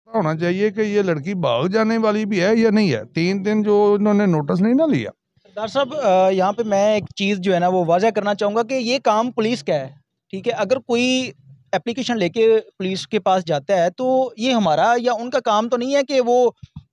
ہونا چاہیے کہ یہ لڑکی بھاگ جانے والی بھی ہے یا نہیں ہے. 3 دن جو انہوں نے نوٹس نہیں نہ لیا. سردار صاحب یہاں پہ میں ایک چیز جو ہے نا وہ واضح کرنا چاہوں گا کہ یہ کام پولیس کا ہے. ٹھیک ہے، اگر کوئی اپلیکیشن لے کے پولیس کے پاس جاتا ہے تو یہ ہمارا یا ان کا کام تو نہیں ہے کہ وہ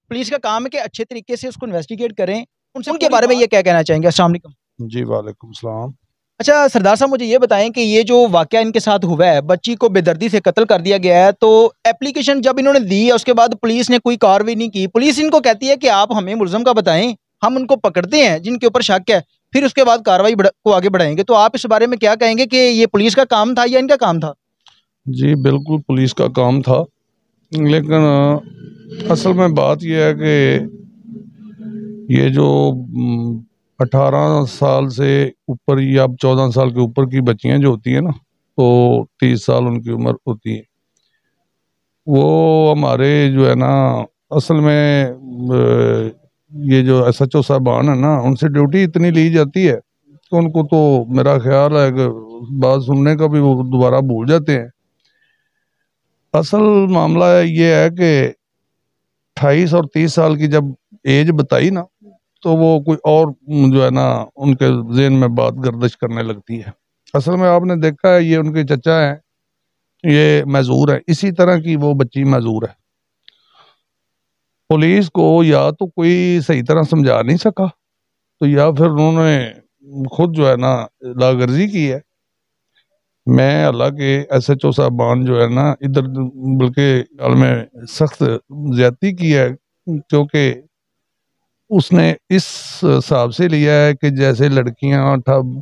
پولیس کا کام ہے کہ اچھے طریقے سے اس کو انویسٹیگیٹ کریں. ان کے بارے میں یہ کیا کہنا چاہیں گے؟ السلام علیکم. جی وعلیکم السلام. اچھا سردار صاحب مجھے یہ بتائیں کہ یہ جو واقعہ ان کے ساتھ ہوا ہے، بچی کو بے دردی سے قتل کر دیا گیا ہے، تو اپلیکیشن جب انہوں نے دی ہے اس کے بعد پولیس نے کوئی کارروائی نہیں کی. پولیس ان کو کہتی ہے کہ آپ ہمیں ملزم کا بتائیں، ہم ان کو پکڑتے ہیں جن کے اوپر شک ہے، پھر اس کے بعد کارروائی کو آگے بڑھائیں گے. تو آپ اس بارے میں کیا کہیں گے کہ یہ پولیس کا کام تھا یا ان کا کام تھا؟ جی بالکل پولیس کا کام تھا، لیکن اصل میں بات یہ ہے کہ یہ جو 18 سال سے اوپر یا 14 سال کے اوپر کی بچیاں جو ہوتی ہیں نا، تو 30 سال ان کی عمر ہوتی ہے، وہ ہمارے جو ہے نا اصل میں یہ جو ایس ایچ او صاحبان ہیں نا، ان سے ڈیوٹی اتنی لی جاتی ہے کہ ان کو تو میرا خیال ہے کہ بات سننے کا بھی وہ دوبارہ بھول جاتے ہیں. اصل معاملہ یہ ہے کہ 28 اور 30 سال کی جب ایج بتائی نا، تو وہ کوئی اور جو ہے نا ان کے ذہن میں بات گردش کرنے لگتی ہے. اصل میں آپ نے دیکھا ہے یہ ان کے چچا ہیں، یہ معذور ہے، اسی طرح کی وہ بچی معذور ہے. پولیس کو یا تو کوئی صحیح طرح سمجھا نہیں سکا، تو یا پھر انہوں نے خود جو ہے نا لاغرزی کی ہے. میں اللہ کے ایس ایچ او صاحبان جو ہے نا ادھر بلکہ میں سخت زیادتی کی ہے، کیونکہ اس نے اس حساب سے لیا ہے کہ جیسے لڑکیاں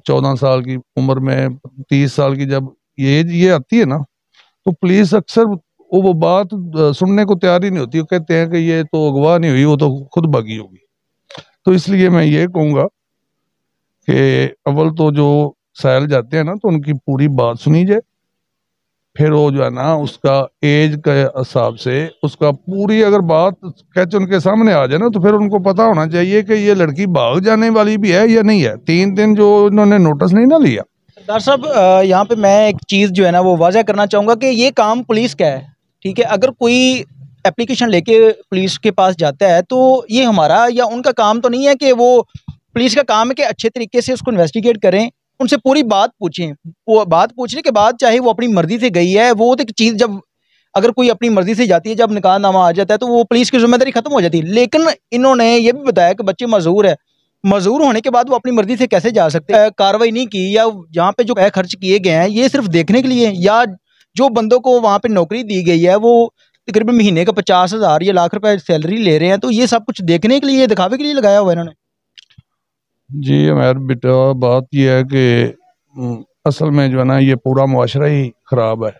14 سال کی عمر میں 30 سال کی جب یہ آتی ہے نا، تو پولیس اکثر وہ بات سننے کو تیار ہی نہیں ہوتی. وہ کہتے ہیں کہ یہ تو اغوا نہیں ہوئی، وہ تو خود بھاگی ہوگی. تو اس لیے میں یہ کہوں گا کہ اول تو جو سائل جاتے ہیں نا تو ان کی پوری بات سنی جائے، پھر وہ جو ہے نا اس کا ایج کے حساب سے اس کا پوری اگر بات کیچ ان کے سامنے آ جائے نا، تو پھر ان کو پتا ہونا چاہیے کہ یہ لڑکی بھاگ جانے والی بھی ہے یا نہیں ہے. 3 دن جو انہوں نے نوٹس نہیں نہ لیا. سردار صاحب یہاں پہ میں ایک چیز جو ہے نا وہ واضح کرنا چاہوں گا کہ یہ کام پولیس کا ہے. ٹھیک ہے، اگر کوئی اپلیکیشن لے کے پولیس کے پاس جاتا ہے تو یہ ہمارا یا ان کا کام تو نہیں ہے کہ وہ پولیس کا کام ہے کہ اچھے طریقے سے اس کو انویسٹیگیٹ کریں، ان سے پوری بات پوچھیں. وہ بات پوچھنے کے بعد چاہے وہ اپنی مرضی سے گئی ہے، وہ ایک چیز جب اگر کوئی اپنی مرضی سے جاتی ہے، جب نکاح نامہ آ جاتا ہے تو وہ پولیس کی ذمہ داری ختم ہو جاتی ہے. لیکن انہوں نے یہ بھی بتایا کہ بچے معذور ہے، معذور ہونے کے بعد وہ اپنی مرضی سے کیسے جا سکتے ہیں؟ کاروائی نہیں کی، یا جہاں پہ جو خرچ کیے گئے ہیں یہ صرف دیکھنے کے لیے، یا جو بندوں کو وہاں پہ نوکری دی گئی ہے وہ تقریباً مہینے کا 50,000 یا لاکھ روپے سیلری لے رہے ہیں، تو یہ سب کچھ دیکھنے کے لیے، دکھاوے کے لیے لگایا ہوا ہے انہوں نے؟ جی ہمارے بیٹا بات یہ ہے کہ اصل میں جو ہے نا یہ پورا معاشرہ ہی خراب ہے.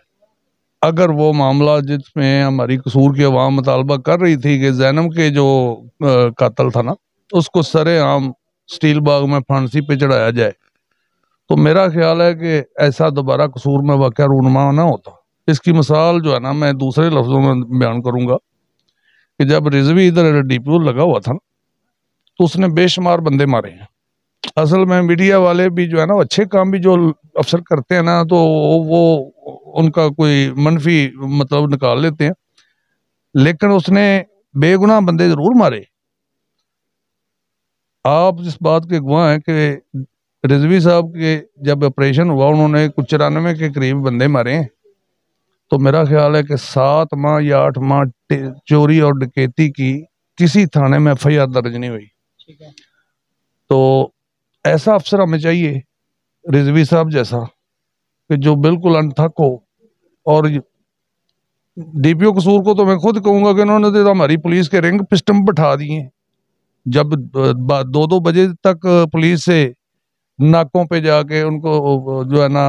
اگر وہ معاملہ جس میں ہماری قصور کی عوام مطالبہ کر رہی تھی کہ زینب کے جو قاتل تھا نا اس کو سرے عام سٹیل باغ میں پھانسی پہ چڑھایا جائے، تو میرا خیال ہے کہ ایسا دوبارہ قصور میں واقعہ رونما نہ ہوتا. اس کی مثال جو ہے نا میں دوسرے لفظوں میں بیان کروں گا کہ جب رضوی ادھر ڈی پی او لگا ہوا تھا نا، تو اس نے بے شمار بندے مارے ہیں. اصل میں میڈیا والے بھی جو ہے نا اچھے کام بھی جو افسر کرتے ہیں نا تو وہ ان کا کوئی منفی مطلب نکال لیتے ہیں، لیکن اس نے بے گناہ بندے ضرور مارے. آپ جس بات کے گواہ ہیں کہ رضوی صاحب کے جب آپریشن ہوا انہوں نے کچھ 94 کے قریب بندے مارے ہیں. تو میرا خیال ہے کہ 7 ماہ یا 8 ماہ چوری اور ڈکیتی کی کسی تھانے میں ایف آئی آر درج نہیں ہوئی. تو ایسا افسر ہمیں چاہیے رضوی صاحب جیسا کہ جو بالکل انتھک ہو. اور ڈی پی او قصور کو تو میں خود کہوں گا کہ انہوں نے تو ہماری پولیس کے رنگ پسٹم بٹھا دیے ہیں. جب 2 بجے تک پولیس سے ناکوں پہ جا کے ان کو جو ہے نا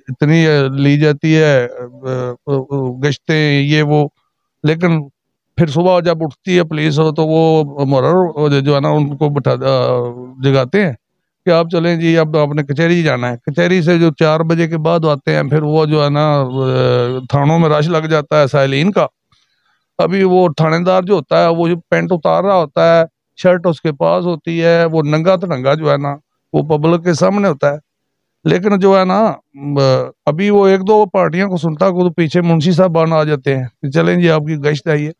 اتنی لی جاتی ہے گشتیں یہ وہ، لیکن پھر صبح جب اٹھتی ہے پولیس تو وہ مرر جو ہے نا ان کو بٹھا جگاتے ہیں کہ آپ چلیں جی اب آپ نے کچہری جانا ہے. کچہری سے جو 4 بجے کے بعد آتے ہیں پھر وہ جو ہے نا تھانوں میں رش لگ جاتا ہے سائلین کا. ابھی وہ تھانے دار جو ہوتا ہے وہ پینٹ اتار رہا ہوتا ہے، شرٹ اس کے پاس ہوتی ہے، وہ ننگا تو ننگا جو ہے نا وہ پبلک کے سامنے ہوتا ہے. لیکن جو ہے نا ابھی وہ ایک دو پارٹیاں کو سنتا کو تو پیچھے منشی صاحب بان آ جاتے ہیں کہ چلیں جی آپ کی گشت آئیے.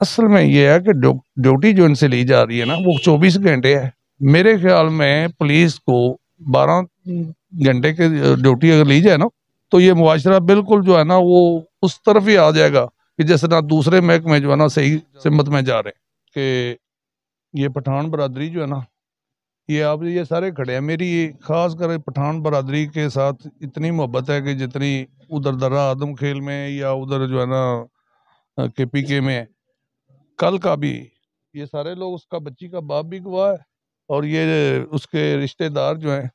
اصل میں یہ ہے کہ ڈیوٹی جو ان سے لی جا رہی ہے نا وہ 24 گھنٹے ہے. میرے خیال میں پولیس کو 12 گھنٹے کے ڈیوٹی اگر لی جائے نا تو یہ معاشرہ بالکل جو ہے نا وہ اس طرف ہی آ جائے گا کہ جیسے نا دوسرے محکمے جو ہے نا صحیح سمت میں جا رہے ہیں. کہ یہ پٹھان برادری جو ہے نا یہ آپ یہ سارے کھڑے ہیں, میری خاص کر پٹھان برادری کے ساتھ اتنی محبت ہے کہ جتنی ادھر درہ آدم کھیل میں یا ادھر جو ہے نا کے پی کے میں. کل کا بھی یہ سارے لوگ اس کا بچی کا باپ بھی گواہ ہے اور یہ اس کے رشتہ دار جو ہیں.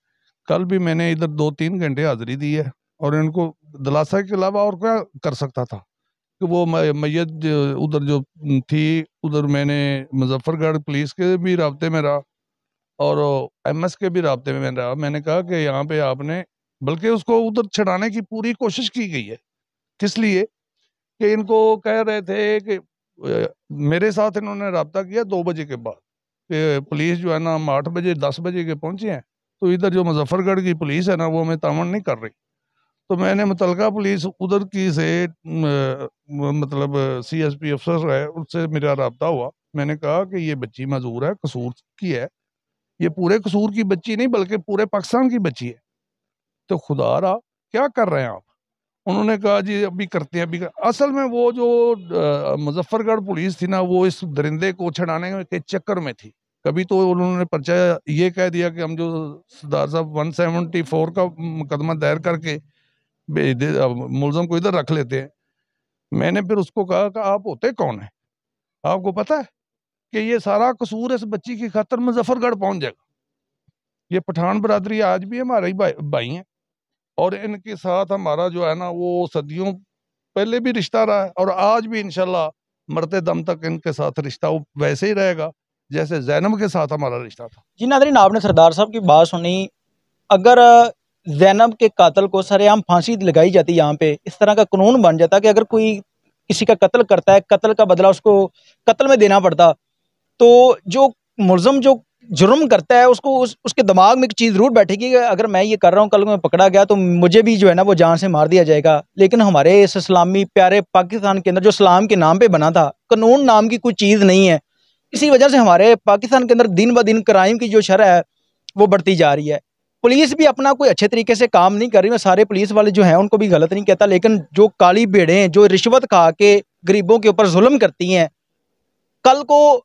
کل بھی میں نے ادھر 2-3 گھنٹے حاضری دی ہے اور ان کو دلاسا کے علاوہ اور کیا کر سکتا تھا کہ وہ میت ادھر جو تھی ادھر میں نے مظفر گڑھ پولیس کے بھی رابطے میں رہا اور ایم ایس کے بھی رابطے میں رہا. میں نے کہا کہ یہاں پہ آپ نے بلکہ اس کو ادھر چھڑانے کی پوری کوشش کی گئی ہے. کس لیے کہ ان کو کہہ رہے تھے کہ میرے ساتھ انہوں نے رابطہ کیا 2 بجے کے بعد کہ پولیس جو ہے نا ہم 8 بجے 10 بجے کے پہنچے ہیں تو ادھر جو مظفر گڑھ کی پولیس ہے نا وہ ہمیں تعاون نہیں کر رہی. تو میں نے متعلقہ پولیس ادھر کی سے مطلب سی ایس پی افسر ہے اس سے میرا رابطہ ہوا. میں نے کہا کہ یہ بچی معذور ہے, قصور کی ہے, یہ پورے قصور کی بچی نہیں بلکہ پورے پاکستان کی بچی ہے, تو خدا را کیا کر رہے ہیں آپ. انہوں نے کہا جی ابھی کرتے ہیں اصل میں وہ جو مظفر گڑھ پولیس تھی نا وہ اس درندے کو چھڑانے کے چکر میں تھی. کبھی تو انہوں نے پرچہ یہ کہہ دیا کہ ہم جو سردار صاحب 174 کا مقدمہ دائر کر کے ملزم کو ادھر رکھ لیتے ہیں. میں نے پھر اس کو کہا کہ آپ ہوتے کون ہیں, آپ کو پتا ہے کہ یہ سارا قصور اس بچی کی خاطر مظفر گڑھ پہنچ جائے گا. یہ پٹھان برادری آج بھی ہمارے بھائی ہیں اور ان کے ساتھ ہمارا جو ہے نا وہ صدیوں پہلے بھی رشتہ رہا ہے اور آج بھی انشاءاللہ مرتے دم تک ان کے ساتھ رشتہ ویسے ہی رہے گا جیسے زینب کے ساتھ ہمارا رشتہ تھا. جی ناظرین, آپ نے سردار صاحب کی بات سنی. اگر زینب کے قاتل کو سر عام پھانسی لگائی جاتی یہاں پہ, اس طرح کا قانون بن جاتا کہ اگر کوئی کسی کا قتل کرتا ہے قتل کا بدلہ اس کو قتل میں دینا پڑتا, تو جو ملزم جو جرم کرتا ہے اس کو اس کے دماغ میں ایک چیز ضرور بیٹھے گی کہ اگر میں یہ کر رہا ہوں کل میں پکڑا گیا تو مجھے بھی جو ہے نا وہ جان سے مار دیا جائے گا. لیکن ہمارے اس اسلامی پیارے پاکستان کے اندر جو اسلام کے نام پہ بنا تھا, قانون نام کی کوئی چیز نہیں ہے. اسی وجہ سے ہمارے پاکستان کے اندر دن بدن کرائم کی جو شرح ہے وہ بڑھتی جا رہی ہے. پولیس بھی اپنا کوئی اچھے طریقے سے کام نہیں کر رہی. میں سارے پولیس والے جو ہیں ان کو بھی غلط نہیں کہتا, لیکن جو کالی بھیڑیں جو رشوت کھا کے غریبوں کے اوپر ظلم کرتی ہیں, کل کو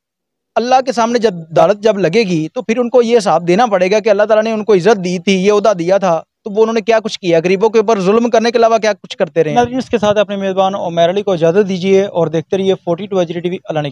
اللہ کے سامنے جب عدالت جب لگے گی تو پھر ان کو یہ حساب دینا پڑے گا کہ اللہ تعالیٰ نے ان کو عزت دی تھی, یہ عہدہ دیا تھا, تو وہ انہوں نے کیا کچھ کیا, غریبوں کے اوپر ظلم کرنے کے علاوہ کیا کچھ کرتے رہے. اس کے ساتھ اپنے میزبان عمیر علی کو اجازت دیجیے اور دیکھتے رہیے 42 HD TV. اللہ نے